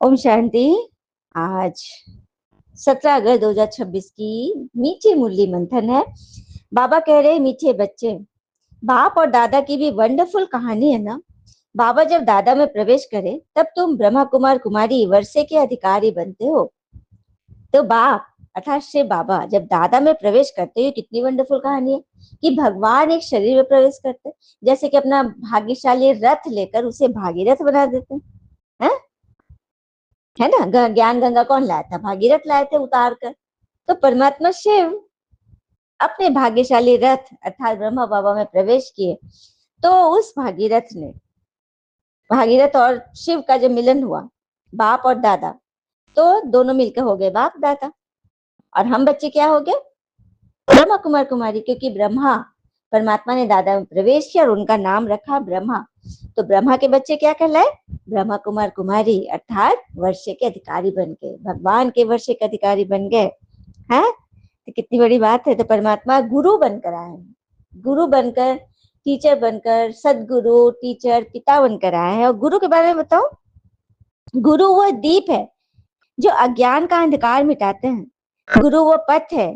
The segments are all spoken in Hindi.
ओम शांति। आज 17 अगस्त 2026 की मीठी मुरली मंथन है। बाबा कह रहे मीठे बच्चे, बाप और दादा की भी वंडरफुल कहानी है ना। बाबा जब दादा में प्रवेश करे तब तुम ब्रह्मा कुमार कुमारी वर्षे के अधिकारी बनते हो। तो बाप अर्थात शिव बाबा जब दादा में प्रवेश करते हो, कितनी वंडरफुल कहानी है कि भगवान एक शरीर में प्रवेश करते, जैसे कि अपना भाग्यशाली रथ लेकर उसे भागीरथ बना देते हैं। है ना। ज्ञान गंगा कौन लाया था? भागीरथ लाए थे उतार कर। तो परमात्मा शिव अपने भाग्यशाली रथ अर्थात ब्रह्मा बाबा में प्रवेश किए। तो उस भागीरथ और शिव का जब मिलन हुआ, बाप और दादा, तो दोनों मिलकर हो गए बाप दादा। और हम बच्चे क्या हो गए? ब्रह्मा कुमार कुमारी, क्योंकि ब्रह्मा परमात्मा ने दादा में प्रवेश किया और उनका नाम रखा ब्रह्मा। तो ब्रह्मा के बच्चे क्या कहलाए? ब्रह्मा कुमार कुमारी, अर्थात वर्षे के अधिकारी बन गए, भगवान के वर्षे के अधिकारी बन गए हैं। तो कितनी बड़ी बात है। तो परमात्मा गुरु बनकर आए हैं, गुरु बनकर, टीचर बनकर, सदगुरु, टीचर, पिता बनकर आए हैं। और गुरु के बारे में बताओ, गुरु वो दीप है जो अज्ञान का अंधकार मिटाते हैं। गुरु वो पथ है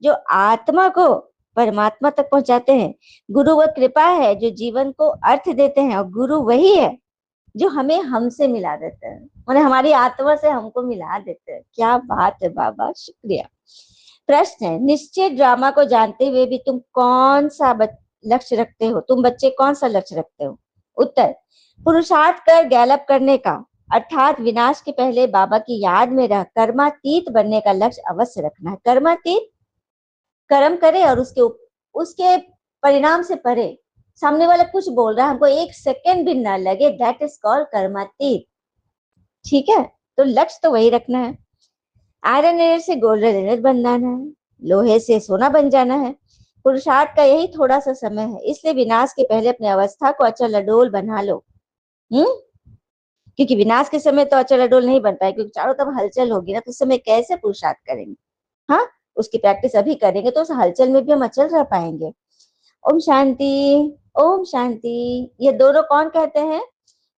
जो आत्मा को परमात्मा तक पहुंचाते हैं। गुरु वो कृपा है जो जीवन को अर्थ देते हैं। और गुरु वही है जो हमें हमसे मिला देते हैं, मतलब हमारी आत्मा से हमको मिला देते हैं। क्या बात है बाबा, शुक्रिया। प्रश्न है, निश्चय ड्रामा को जानते हुए भी तुम कौन सा लक्ष्य रखते हो? तुम बच्चे कौन सा लक्ष्य रखते हो? उत्तर, पुरुषार्थ कर गैलप करने का, अर्थात विनाश के पहले बाबा की याद में रह कर्मातीत बनने का लक्ष्य अवश्य रखना है। कर्मातीत, कर्म करे और उसके परिणाम से परे। सामने वाला कुछ बोल रहा है, हमको एक सेकंड भी ना लगे, दैट इज कॉल्ड कर्मातीत। ठीक है। तो लक्ष्य तो वही रखना है। आयरन एयर से गोल्डन एयर बनाना है, लोहे से सोना बन जाना है। पुरुषार्थ का यही थोड़ा सा समय है, इसलिए विनाश के पहले अपनी अवस्था को अचल अडोल बना लो। क्योंकि विनाश के समय तो अचल अडोल नहीं बन पाए, क्योंकि चारों तरफ हलचल होगी ना, तो उस समय कैसे पुरुषार्थ करेंगे? हाँ, उसकी प्रैक्टिस अभी करेंगे तो उस हलचल में भी हम अचल रह पाएंगे। ओम शांति। ओम शांति। ये दोनों कौन कहते हैं?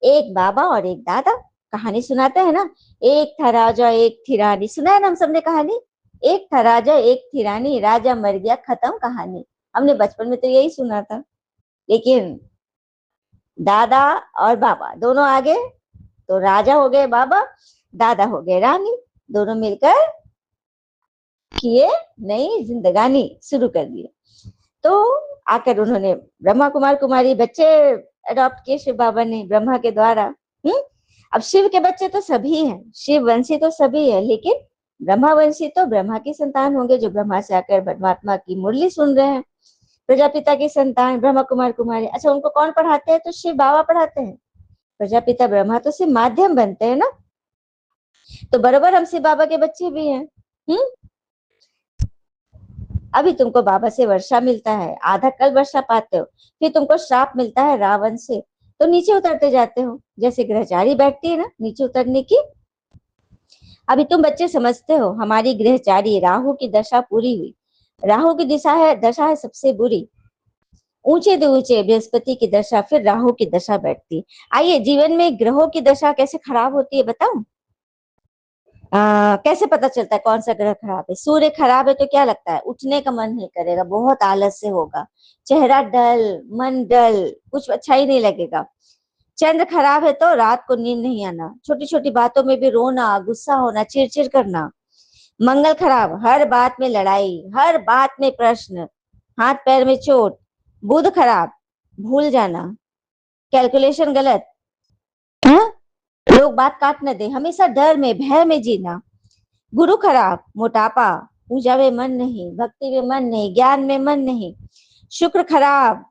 एक बाबा और एक दादा। कहानी सुनाते हैं ना, एक था राजा एक थी रानी। सुना है ना हम सबने कहानी? एक था राजा एक थी रानी, राजा मर गया, खत्म कहानी। हमने बचपन में तो यही सुना था। लेकिन दादा और बाबा दोनों आगे, तो राजा हो गए बाबा, दादा हो गए रानी। दोनों मिलकर किए नई जिंदगानी शुरू कर दी। तो आकर उन्होंने ब्रह्मा कुमार कुमारी बच्चे अडॉप्ट किए शिव बाबा ने ब्रह्मा के द्वारा। अब शिव के बच्चे तो सभी हैं, शिव वंशी तो सभी है, लेकिन ब्रह्मा वंशी तो ब्रह्मा की संतान होंगे जो ब्रह्मा से आकर परमात्मा की मुरली सुन रहे हैं। प्रजापिता की संतान ब्रह्मा कुमार कुमारी। अच्छा, उनको कौन पढ़ाते हैं? तो शिव बाबा पढ़ाते हैं। प्रजापिता ब्रह्मा तो सिर्फ माध्यम बनते हैं ना। तो बराबर हम शिव बाबा के बच्चे भी हैं। अभी तुमको बाबा से वर्षा मिलता है, आधा कल वर्षा पाते हो, फिर तुमको श्राप मिलता है रावण से, तो नीचे उतरते जाते हो, जैसे ग्रहचारी बैठती है ना नीचे उतरने की। अभी तुम बच्चे समझते हो हमारी ग्रहचारी राहु की दशा पूरी हुई। राहु की दशा है सबसे बुरी। ऊंचे तो ऊंचे बृहस्पति की दशा, फिर राहु की दशा बैठती। आइए, जीवन में ग्रहों की दशा कैसे खराब होती है बताऊं? कैसे पता चलता है कौन सा ग्रह खराब है? सूर्य खराब है तो क्या लगता है? उठने का मन नहीं करेगा, बहुत आलस से होगा, चेहरा डल, मन डल, कुछ अच्छा ही नहीं लगेगा। चंद्र खराब है तो रात को नींद नहीं आना, छोटी छोटी बातों में भी रोना, गुस्सा होना, चिड़चिड़ करना। मंगल खराब, हर बात में लड़ाई, हर बात में प्रश्न, हाथ पैर में चोट। बुध खराब, भूल जाना, कैलकुलेशन गलत, हाँ? लोग बात काट न दे, हमेशा डर में भय में जीना। गुरु खराब, मोटापा, पूजा में मन नहीं, भक्ति में मन नहीं, ज्ञान में मन नहीं। शुक्र खराब,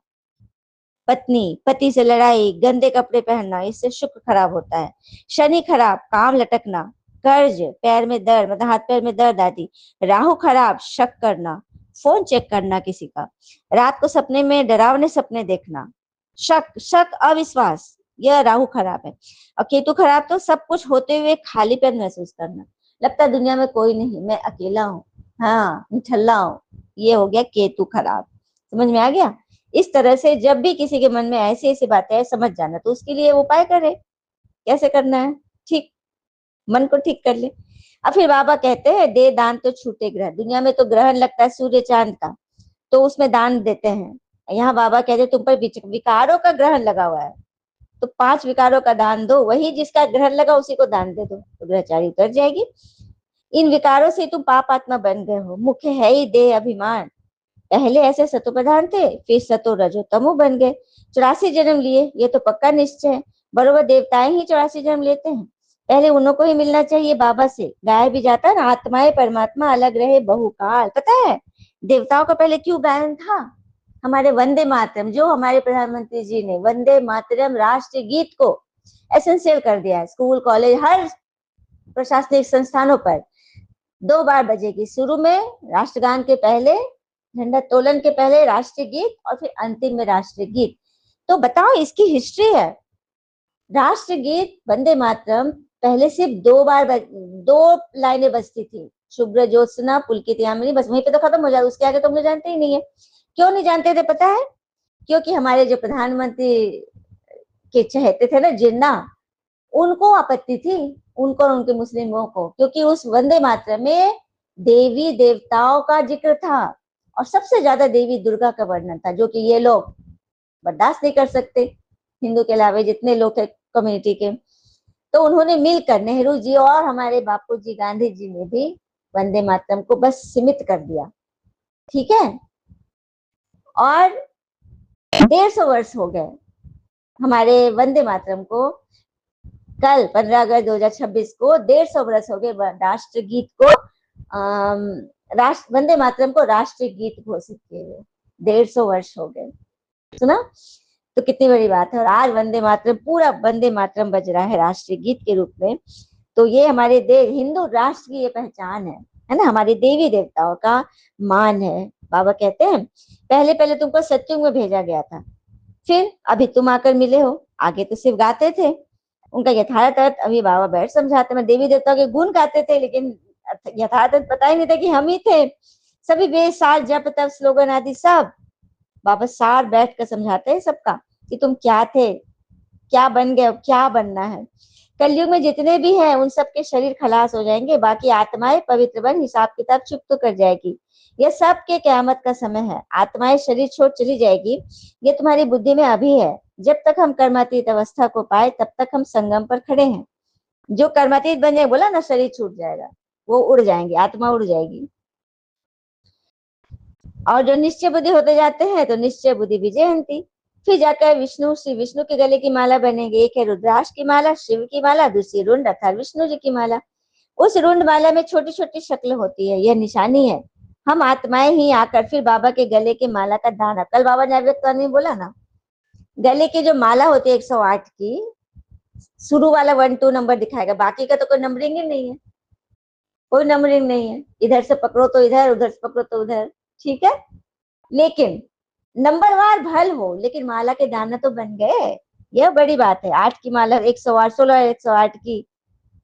पत्नी पति से लड़ाई, गंदे कपड़े पहनना, इससे शुक्र खराब होता है। शनि खराब, काम लटकना, कर्ज, पैर में दर्द, मतलब हाथ पैर में दर्द आदि। राहु खराब, शक करना, फोन चेक करना किसी का, रात को सपने में डरावने सपने देखना, शक शक अविश्वास, यह राहु खराब है। और केतु खराब तो सब कुछ होते हुए खालीपन महसूस करना, लगता है दुनिया में कोई नहीं, मैं अकेला हूँ, हाँ निठल्ला हूँ। ये हो गया केतु खराब। समझ में आ गया? इस तरह से जब भी किसी के मन में ऐसी ऐसी बातें है, समझ जाना, तो उसके लिए उपाय करे, कैसे करना है। ठीक। मन को ठीक कर ले। अब फिर बाबा कहते हैं दे दान तो छूटे ग्रह, दुनिया में तो ग्रहण लगता है सूर्य चांद का, तो उसमें दान देते हैं। यहाँ बाबा कहते हैं तुम पर विकारों का ग्रहण लगा हुआ है, तो 5 विकारों का दान दो, वही जिसका ग्रहण लगा उसी को दान दे दो, तो ग्रहचारी उतर जाएगी। इन विकारों से तुम पाप आत्मा बन गए हो, मुख्य है ही देह अभिमान, पहले ऐसे सतो प्रधान थे, फिर सतो रजो तमो बन गए, 84 जन्म लिए, ये तो पक्का निश्चय है। बरोबर देवताएं ही 84 जन्म लेते हैं, पहले उन्हों को ही मिलना चाहिए बाबा से, गाया भी जाता है ना, आत्माएं परमात्मा अलग रहे बहुकाल। पता है देवताओं का पहले क्यों गायन था? हमारे वंदे मातरम, जो हमारे प्रधानमंत्री जी ने वंदे मातरम राष्ट्रीय गीत को एसेंशियल कर दिया है, स्कूल कॉलेज हर प्रशासनिक संस्थानों पर 2 बार बजेगी, शुरू में राष्ट्रगान के पहले, झंडा तोलन के पहले राष्ट्रीय गीत, और फिर अंतिम में राष्ट्रीय गीत। तो बताओ इसकी हिस्ट्री है। राष्ट्रीय गीत वंदे मातरम पहले सिर्फ 2 बार 2 लाइनें बजती थी, शुभ्र ज्योत्सना पुलकित यामिनी, बस वहीं पे तो खत्म हो जाता, उसके आगे तो मुझे जानते ही नहीं है। क्यों नहीं जानते थे पता है? क्योंकि हमारे जो प्रधानमंत्री के चहेते थे ना जिन्ना, उनको आपत्ति थी, उनको और उनके मुस्लिमों को, क्योंकि उस वंदे मातरम में देवी देवताओं का जिक्र था, और सबसे ज्यादा देवी दुर्गा का वर्णन था, जो कि ये लोग बर्दाश्त नहीं कर सकते, हिंदू के अलावा जितने लोग थे कम्युनिटी के। तो उन्होंने मिलकर, नेहरू जी और हमारे बापू जी गांधी जी ने भी वंदे मातरम को बस सीमित कर दिया, ठीक है। और 150 वर्ष हो गए हमारे वंदे मातरम को, कल 15 अगस्त 2026 को 150 वर्ष हो गए राष्ट्रगीत को, वंदे मातरम को राष्ट्रीय गीत घोषित किए हुए 150 वर्ष हो गए, सुना? तो कितनी बड़ी बात है। और आज वंदे मातरम, पूरा वंदे मातरम बज रहा है राष्ट्रीय गीत के रूप में। तो ये हमारे देश हिंदू राष्ट्र की ये पहचान है ना, हमारे देवी देवताओं का मान है। बाबा कहते हैं पहले पहले तुमको सत्युग में भेजा गया था, फिर अभी तुम आकर मिले हो, आगे तो सिर्फ गाते थे, उनका यथार्थ अर्थ अभी बाबा बैठ समझाते हैं। देवी देवताओं के गुण गाते थे, लेकिन यथार्थ अर्थ पता ही नहीं था कि हम ही थे। सभी वेद सार जप तप स्लोगन आदि सब बाबा सार बैठ कर समझाते हैं सबका, कि तुम क्या थे, क्या बन गए, क्या बनना है। कलयुग में जितने भी हैं उन सबके शरीर खलास हो जाएंगे, बाकी आत्माएं पवित्र बन हिसाब किताब चुप तो कर जाएगी। यह सबके क़यामत का समय है, आत्माएं शरीर छोड़ चली जाएगी, ये तुम्हारी बुद्धि में अभी है। जब तक हम कर्मातीत अवस्था को पाए तब तक हम संगम पर खड़े हैं। जो कर्मातीत बन जाए, बोला ना शरीर छूट जाएगा, वो उड़ जाएंगे, आत्मा उड़ जाएगी। और जो निश्चय बुद्धि होते जाते हैं तो निश्चय बुद्धि विजयंती, फिर जाकर विष्णु, श्री विष्णु के गले की माला बनेगी। एक है रुद्राक्ष की माला, शिव की माला, दूसरी रुंड अर्थात विष्णु जी की माला। उस रुंड माला में छोटी छोटी शक्ल होती है, यह निशानी है हम आत्माएं ही आकर फिर बाबा के गले के माला का दान, कल बाबा ने अव्यक्त में बोला ना, गले की जो माला होती है 108 की, शुरू वाला 1 2 नंबर दिखाएगा, बाकी का तो कोई नंबरिंग ही नहीं है, कोई नंबरिंग नहीं है, इधर से पकड़ो तो इधर, उधर से पकड़ो तो उधर, ठीक है। लेकिन नंबरवार भल हो, लेकिन माला के दाना तो बन गए, यह बड़ी बात है। 8 की माला 108, 16 108 की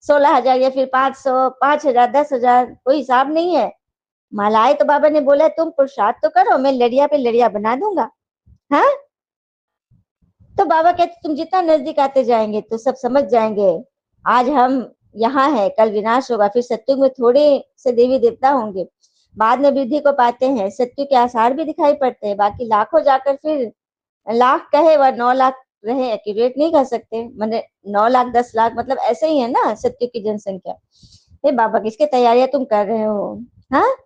16,000 या फिर 500 5,000 10,000, कोई हिसाब नहीं है। मालाएं तो बाबा ने बोला है तुम पुरुषार्थ तो करो, मैं लड़िया पे लड़िया बना दूंगा। हाँ, तो बाबा कहते तुम जितना नजदीक आते जाएंगे तो सब समझ जाएंगे, आज हम यहाँ है, कल विनाश होगा, फिर सत्युग में थोड़े से देवी देवता होंगे, बाद में वृद्धि को पाते हैं, सत्युग के आसार भी दिखाई पड़ते हैं, बाकी लाखों जाकर फिर लाख कहे व 9 लाख रहे, एक्यूरेट नहीं कर सकते, मतलब 9 लाख 10 लाख मतलब ऐसे ही है ना सत्युग की जनसंख्या। ये बाबा किसकी तैयारियां तुम कर रहे हो? हाँ,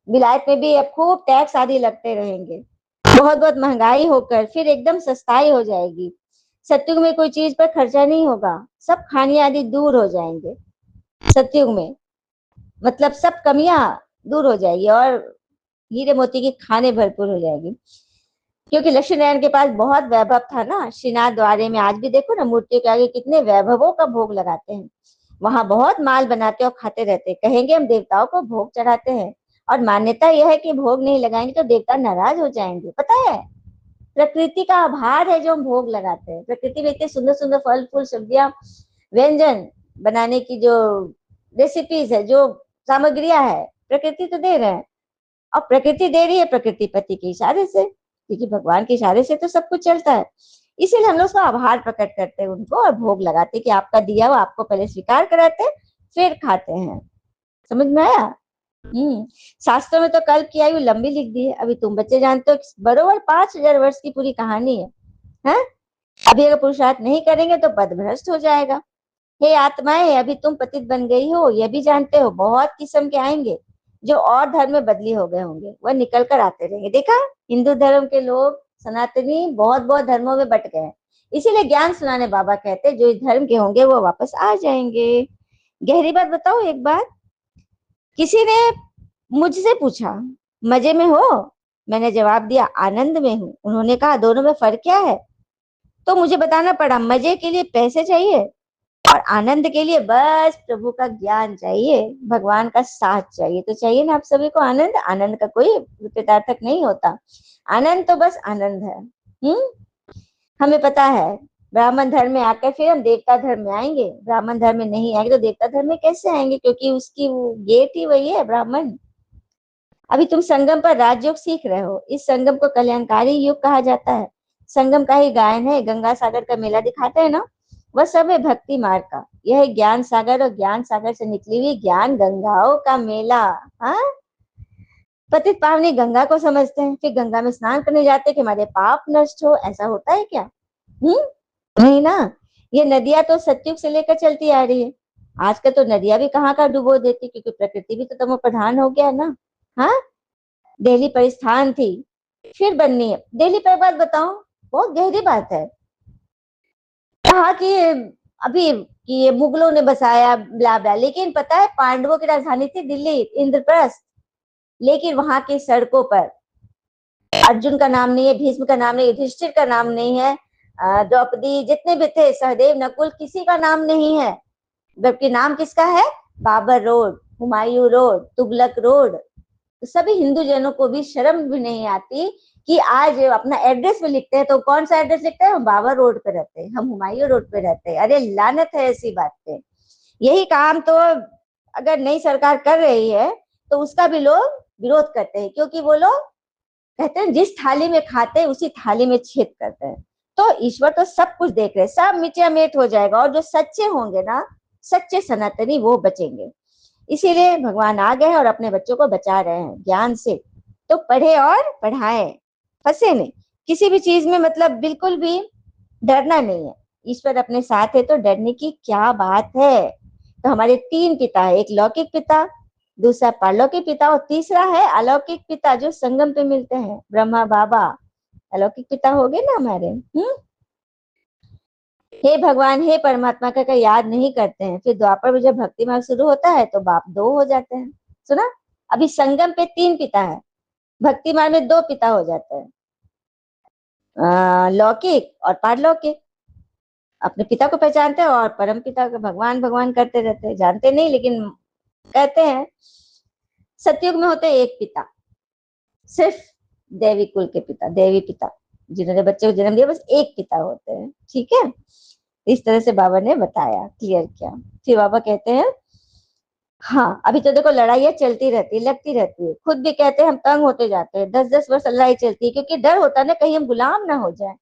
विलायत में भी अब खूब टैक्स आदि लगते रहेंगे, बहुत बहुत महंगाई होकर फिर एकदम सस्ताई हो जाएगी। सत्युग में कोई चीज पर खर्चा नहीं होगा, सब खानियां आदि दूर हो जाएंगे सत्युग में, मतलब सब कमियां दूर हो जाएगी और हीरे मोती की खाने भरपूर हो जाएगी। क्योंकि लक्ष्मी नारायण के पास बहुत वैभव था ना, श्रीनाथ द्वारे में आज भी देखो ना मूर्तियों के आगे कितने वैभवों का भोग लगाते हैं, वहां बहुत माल बनाते और खाते रहते, कहेंगे हम देवताओं को भोग चढ़ाते हैं, और मान्यता यह है कि भोग नहीं लगाएंगे तो देवता नाराज हो जाएंगे। पता है प्रकृति का आभार है जो हम भोग लगाते हैं, प्रकृति में इतने सुंदर सुंदर फल फूल सब्जियां व्यंजन बनाने की जो रेसिपीज है, जो सामग्रियां है, प्रकृति तो दे रहे हैं, और प्रकृति दे रही है प्रकृति पति के इशारे से, क्योंकि भगवान के इशारे से तो सब कुछ चलता है। इसीलिए हम लोग उसका आभार प्रकट करते हैं उनको और भोग लगाते कि आपका दिया हुआ आपको पहले स्वीकार कराते, फिर खाते हैं। समझ में आया? शास्त्रों में तो कल्प की आयु लंबी लिख दी है। अभी तुम बच्चे जानते हो बरोबर 5,000 वर्ष की पूरी कहानी है? अभी अगर पुरुषार्थ नहीं करेंगे तो पद भ्रष्ट हो जाएगा। हे आत्माएं, अभी तुम पतित बन गई हो, यह भी जानते हो बहुत किस्म के आएंगे जो और धर्म में बदली हो गए होंगे, वह निकल कर आते रहेंगे। देखा, हिंदू धर्म के लोग सनातनी बहुत बहुत धर्मों में बट गए हैं। इसीलिए ज्ञान सुनाने बाबा कहते हैं जो इस धर्म के होंगे वो वापस आ जाएंगे। गहरी बात बताओ, एक बात किसी ने मुझसे पूछा, मजे में हो? मैंने जवाब दिया, आनंद में हूँ। उन्होंने कहा, दोनों में फर्क क्या है? तो मुझे बताना पड़ा, मजे के लिए पैसे चाहिए और आनंद के लिए बस प्रभु का ज्ञान चाहिए, भगवान का साथ चाहिए। तो चाहिए ना आप सभी को आनंद। आनंद का कोई विपरीतार्थक नहीं होता, आनंद तो बस आनंद है। हमें पता है ब्राह्मण धर्म में आकर फिर हम देवता धर्म में आएंगे, ब्राह्मण धर्म में नहीं आएंगे तो देवता धर्म में कैसे आएंगे? क्योंकि उसकी वो गेट ही वही है, ब्राह्मण। अभी तुम संगम पर राजयोग सीख रहे हो। इस संगम को कल्याणकारी युग कहा जाता है। संगम का ही गायन है, गंगा सागर का मेला दिखाते हैं ना, वह सब है भक्ति मार्ग का। यह है ज्ञान सागर और ज्ञान सागर से निकली हुई ज्ञान गंगाओं का मेला। हाँ, पतित पावनी गंगा को समझते हैं, फिर गंगा में स्नान करने जाते हैं कि हमारे पाप नष्ट हो। ऐसा होता है क्या? नहीं ना। ये नदियां तो सतयुग से लेकर चलती आ रही है। आजकल तो नदियां भी कहाँ का डुबो देती, क्योंकि प्रकृति भी तो तमो प्रधान हो गया ना। हाँ, दिल्ली परिस्थान थी, फिर बननी है। दिल्ली पर बात बताओ, बहुत गहरी बात है। कहा कि अभी कि ये मुगलों ने बसाया ब्ला ब्ला, लेकिन पता है पांडवों की राजधानी थी दिल्ली, इंद्रप्रस्थ। लेकिन वहां की सड़कों पर अर्जुन का नाम नहीं है, भीष्म का नाम नहीं, युधिष्ठिर का नाम नहीं है, द्रौपदी, जितने भी थे, सहदेव, नकुल, किसी का नाम नहीं है। जबकि नाम किसका है? Babar road, Humayun road, Tughlaq road. तो सभी हिंदू जनों को भी शर्म भी नहीं आती कि आज अपना एड्रेस में लिखते हैं तो कौन सा एड्रेस लिखते हैं? हम बाबर रोड पे रहते हैं, हम हुमायूं रोड पे रहते हैं। अरे लानत है ऐसी बात पे। यही काम तो अगर नई सरकार कर रही है तो उसका भी लोग विरोध करते हैं, क्योंकि वो लोग कहते हैं जिस थाली में खाते हैं उसी थाली में छेद करते हैं। तो ईश्वर तो सब कुछ देख रहे हैं, सब मिटिया मेट हो जाएगा, और जो सच्चे होंगे ना, सच्चे सनातनी, वो बचेंगे। इसीलिए भगवान आ गए और अपने बच्चों को बचा रहे हैं ज्ञान से। तो पढ़े और पढ़ाए, फंसे नहीं किसी भी चीज में, मतलब बिल्कुल भी डरना नहीं है। ईश्वर अपने साथ है तो डरने की क्या बात है? तो हमारे 3 पिता है, एक लौकिक पिता, दूसरा पारलौकिक पिता, और तीसरा है अलौकिक पिता जो संगम पे मिलते हैं, ब्रह्मा बाबा। अलौकिक पिता हो गए ना हमारे। हे भगवान, हे परमात्मा का याद नहीं करते हैं, फिर द्वापर में जब भक्ति मार्ग शुरू होता है तो बाप 2 हो जाते हैं। सुना? अभी संगम पे 3 पिता है, भक्ति मार्ग में 2 पिता हो जाते हैं, लौकिक और पारलौकिक। अपने पिता को पहचानते हैं और परम पिता को भगवान भगवान करते रहते हैं, जानते नहीं लेकिन कहते हैं। सतयुग में होते एक पिता, सिर्फ देवी कुल के पिता, देवी पिता जिन्होंने बच्चे को जन्म दिया, बस एक पिता होते हैं। ठीक है, इस तरह से बाबा ने बताया, क्लियर किया। फिर बाबा कहते हैं, हाँ अभी तो देखो लड़ाइयाँ चलती रहती है, लगती रहती है। खुद भी कहते हैं हम तंग होते जाते हैं, 10-10 वर्ष लड़ाई चलती है, क्योंकि डर होता है ना कहीं हम गुलाम ना हो जाए।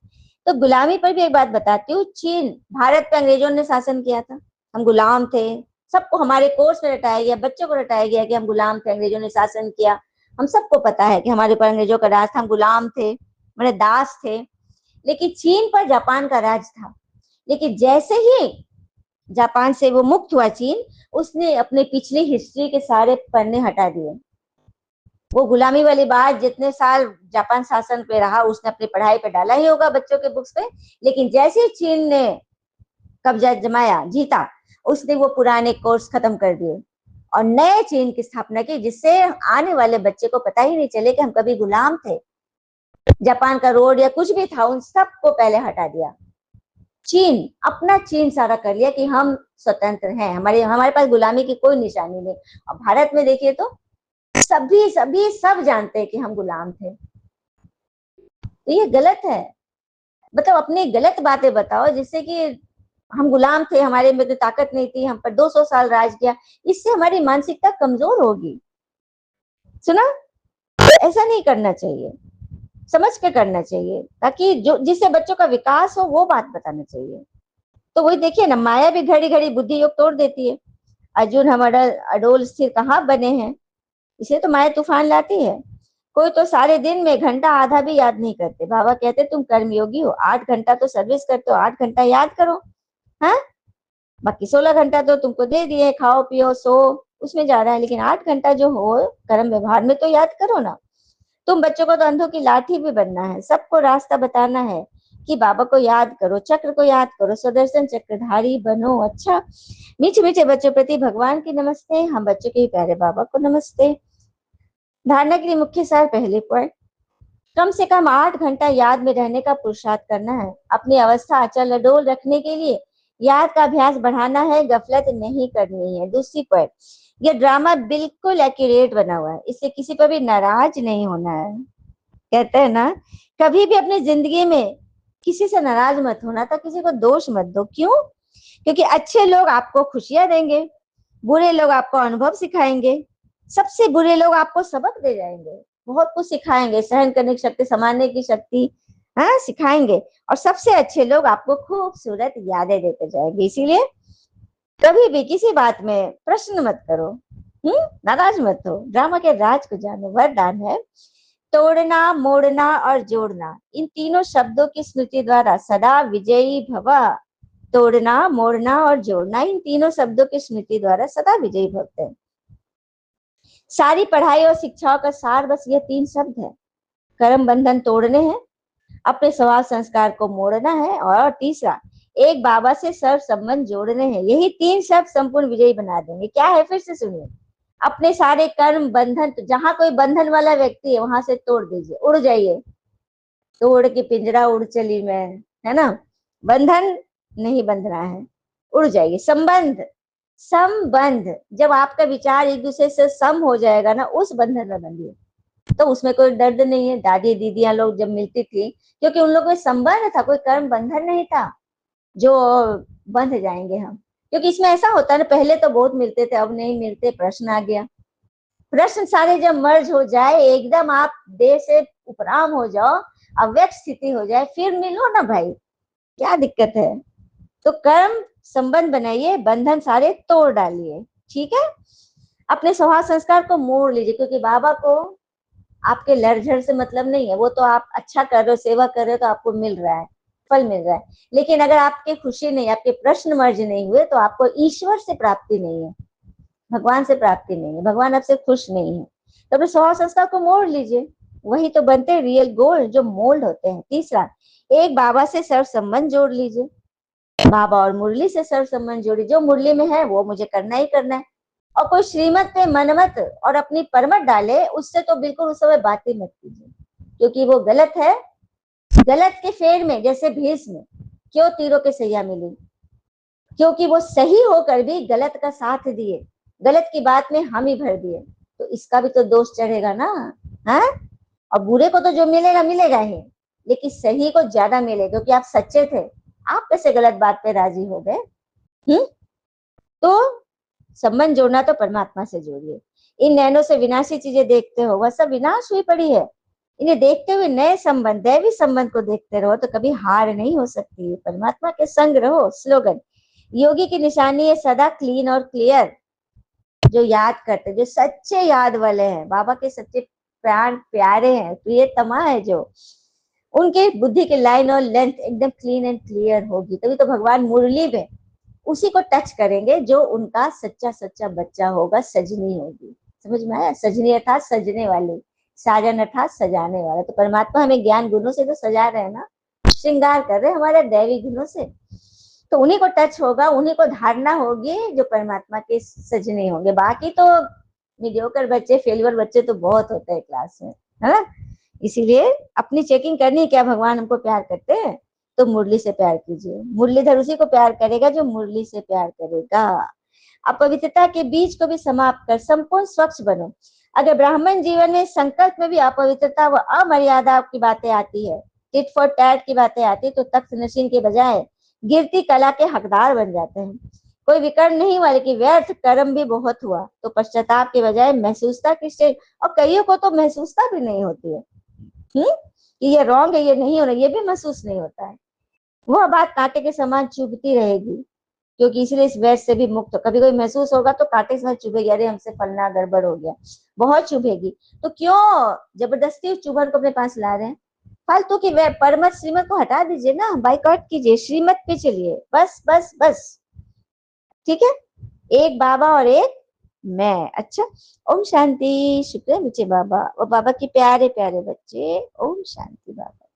तो गुलामी पर भी एक बात बताती हूँ, चीन, भारत पे अंग्रेजों ने शासन किया था, हम गुलाम थे। सबको हमारे कोर्स में रटाया गया, बच्चों को रटाया गया कि हम गुलाम थे, अंग्रेजों ने शासन किया। हम सबको पता है कि हमारे ऊपर अंग्रेजों का राज था, हम गुलाम थे, हमारे दास थे। लेकिन चीन पर जापान का राज था। लेकिन जैसे ही जापान से वो मुक्त हुआ चीन, उसने अपने पिछली हिस्ट्री के सारे पन्ने हटा दिए। वो गुलामी वाली बात, जितने साल जापान शासन पे रहा उसने अपनी पढ़ाई पे डाला ही होगा, बच्चों के बुक्स पे। लेकिन जैसे चीन ने कब्जा जमाया, जीता, उसने वो पुराने कोर्स खत्म कर दिए और नए चीन की स्थापना की, जिससे आने वाले बच्चे को पता ही नहीं चले कि हम कभी गुलाम थे। जापान का रोड या कुछ भी था, उन सबको पहले हटा दिया। चीन अपना चीन सारा कर लिया कि हम स्वतंत्र हैं, हमारे हमारे पास गुलामी की कोई निशानी नहीं। और भारत में देखिए तो सभी सभी सब जानते हैं कि हम गुलाम थे। तो ये गलत है। मतलब अपनी गलत बातें बताओ, जिससे कि हम गुलाम थे, हमारे में तो ताकत नहीं थी, हम पर 200 साल राज किया, इससे हमारी मानसिकता कमजोर होगी। सुना? ऐसा नहीं करना चाहिए, समझ के करना चाहिए, ताकि जो जिससे बच्चों का विकास हो वो बात बताना चाहिए। तो वही देखिए ना, माया भी घड़ी घड़ी बुद्धि योग तोड़ देती है। अर्जुन हम अडोल स्थिर कहाँ बने हैं, इसे तो माया तूफान लाती है। कोई तो सारे दिन में घंटा आधा भी याद नहीं करते। बाबा कहते तुम कर्मयोगी हो, 8 घंटा तो सर्विस करते हो, 8 घंटा याद करो। हाँ, बाकी 16 घंटा तो तुमको दे दिए, खाओ पियो सो, उसमें जा रहा है, लेकिन 8 घंटा जो हो कर्म व्यवहार में तो याद करो ना। तुम बच्चों को तो अंधों की लाठी भी बनना है, सबको रास्ता बताना है कि बाबा को याद करो, चक्र को याद करो, सुदर्शन चक्रधारी बनो। अच्छा, मीठे मीठे बच्चों प्रति भगवान की नमस्ते, हम बच्चों के प्यारे बाबा को नमस्ते। धारणा के लिए मुख्य सार पहले पॉइंट, कम से कम 8 घंटा याद में रहने का पुरुषार्थ करना है। अपनी अवस्था अचल अडोल रखने के लिए याद का अभ्यास बढ़ाना है, गफलत नहीं करनी है। दूसरी पॉइंट, ये ड्रामा बिल्कुल एक्यूरेट बना हुआ है, इससे किसी पर भी नाराज नहीं होना है। कहते हैं ना, कभी भी अपनी जिंदगी में किसी से नाराज मत होना, तो किसी को दोष मत दो। क्यों? क्योंकि अच्छे लोग आपको खुशियां देंगे, बुरे लोग आपको अनुभव सिखाएंगे, सबसे बुरे लोग आपको सबक दे जाएंगे, बहुत कुछ सिखाएंगे, सहन करने की शक्ति, संभालने की शक्ति, हाँ सिखाएंगे। और सबसे अच्छे लोग आपको खूबसूरत यादें देते जाएंगे। इसीलिए कभी भी किसी बात में प्रश्न मत करो, नाराज मत हो। ड्रामा के राज को जानो। वरदान है, तोड़ना, मोड़ना और जोड़ना, इन तीनों शब्दों की स्मृति द्वारा सदा विजयी भव। तोड़ना, मोड़ना और जोड़ना, इन तीनों शब्दों की स्मृति द्वारा सदा विजयी भवते हैं। सारी पढ़ाई और शिक्षाओं का सार बस ये 3 शब्द है। कर्म बंधन तोड़ने हैं, अपने स्वभाव संस्कार को मोड़ना है, और तीसरा, एक बाबा से सर्व संबंध जोड़ने हैं। यही 3 शब्द संपूर्ण विजयी बना देंगे। क्या है, फिर से सुनिए। अपने सारे कर्म बंधन, तो जहां कोई बंधन वाला व्यक्ति है वहां से तोड़ दीजिए, उड़ जाइए। तोड़ के पिंजरा उड़ चली मैं, है ना, बंधन नहीं बंधना है, उड़ जाइए। संबंध, संबंध, जब आपका विचार एक दूसरे से सम हो जाएगा ना, उस बंधन में बंधिए, तो उसमें कोई दर्द नहीं है। दादी दीदियां लोग जब मिलती थी, क्योंकि उन लोगों में संबंध था, कोई कर्म बंधन नहीं था जो बंध जाएंगे हम। क्योंकि इसमें ऐसा होता है ना, पहले तो बहुत मिलते थे, अब नहीं मिलते, प्रश्न आ गया। प्रश्न सारे जब मर्ज हो जाए, एकदम आप देह से उपराम हो जाओ, अव्यक्त स्थिति हो जाए, फिर मिलो ना भाई, क्या दिक्कत है। तो कर्म संबंध बनाइए, बंधन सारे तोड़ डालिए, ठीक है। अपने स्वभाव संस्कार को मोड़ लीजिए, क्योंकि बाबा को आपके लड़झड़ से मतलब नहीं है। वो तो आप अच्छा कर रहे हो, सेवा कर रहे हो, तो आपको मिल रहा है, फल मिल रहा है। लेकिन अगर आपके खुशी नहीं, आपके प्रश्न मर्ज नहीं हुए, तो आपको ईश्वर से प्राप्ति नहीं है, भगवान से प्राप्ति नहीं है, भगवान आपसे खुश नहीं है। तो अपने स्वभाव संस्कार को मोड़ लीजिए, वही तो बनते हैं रियल गोल्ड, जो मोल्ड होते हैं। तीसरा, एक बाबा से सर्व संबंध जोड़ लीजिए, बाबा और मुरली से सर्व संबंध जोड़ी, जो मुरली में है वो मुझे करना ही करना है। और कोई श्रीमत पे मनमत और अपनी परमत डाले, उससे तो बिल्कुल उस समय बात ही मत कीजिए, क्योंकि वो गलत है। गलत के फेर में, जैसे भीष्म क्यों तीरों के सैया मिली, क्योंकि वो सही होकर भी गलत का साथ दिए, गलत की बात में हम ही भर दिए, तो इसका भी तो दोष चढ़ेगा ना। हाँ, और बुरे को तो जो मिलेगा मिलेगा ही, लेकिन सही को ज्यादा मिलेगा, क्योंकि आप सच्चे थे। आप कैसे गलत बात पे राजी हो गए? तो संबंध जोड़ना तो परमात्मा से जोड़िए। इन नैनों से विनाशी चीजें देखते हो, वह सब विनाश हुई पड़ी है। इन्हें देखते हुए नए संबंध, दैवी संबंध को देखते रहो, तो कभी हार नहीं हो सकती। परमात्मा के संग रहो। स्लोगन, योगी की निशानी है सदा क्लीन और क्लियर। जो याद करते, जो सच्चे याद वाले हैं, बाबा के सच्चे प्राण प्यारे हैं, प्रियतमा है, जो उनके बुद्धि की लाइन और लेंथ एकदम क्लीन एंड क्लियर होगी, तभी तो भगवान मुरली में उसी को टच करेंगे जो उनका सच्चा सच्चा बच्चा होगा, सजनी होगी। समझ में आया? सजनी अर्थात सजने वाली, साजन अर्थात सजाने वाला। तो परमात्मा हमें ज्ञान गुणों से तो सजा रहे हैं ना, श्रृंगार कर रहे हैं हमारे दैवी गुणों से। तो उन्हीं को टच होगा, उन्हीं को धारणा होगी, जो परमात्मा के सजने होंगे। बाकी तो मीडियोकर बच्चे, फेलियर बच्चे तो बहुत होते हैं क्लास में, है ना। इसीलिए अपनी चेकिंग करनी, क्या भगवान हमको प्यार करते हैं? तो मुरली से प्यार कीजिए। मुरलीधर उसी को प्यार करेगा जो मुरली से प्यार करेगा। अपवित्रता के बीज को भी समाप्त कर संपूर्ण स्वच्छ बनो। अगर ब्राह्मण जीवन में संकल्प में भी अपवित्रता व अमर्यादा की बातें आती है, टिट फॉर टैट की बातें आती है, तो तख्त नशीन के बजाय गिरती कला के हकदार बन जाते हैं। कोई विकर्ण नहीं हुआ, लेकिन व्यर्थ कर्म भी बहुत हुआ, तो पश्चाताप के बजाय महसूसता की स्टेज। और कईयों को तो महसूसता भी नहीं होती है, कि ये रॉन्ग है, ये नहीं हो रहा, ये भी महसूस नहीं होता है। वह बात कांटे के समान चुभती रहेगी, क्योंकि इसलिए इस वैर से भी मुक्त हो। कभी कोई महसूस होगा तो कांटे से चुभेगी, अरे हमसे फलना गड़बड़ हो गया, बहुत चुभेगी। तो क्यों जबरदस्ती उस चुभन को अपने पास ला रहे हैं? फालतू की वह परमत श्रीमत को हटा दीजिए ना, बाइकआउट कीजिए, श्रीमत पे चलिए, बस बस बस। ठीक है, एक बाबा और एक मैं। अच्छा, ओम शांति। शुक्र है बच्चे, बाबा और बाबा के प्यारे प्यारे बच्चे। ओम शांति बाबा।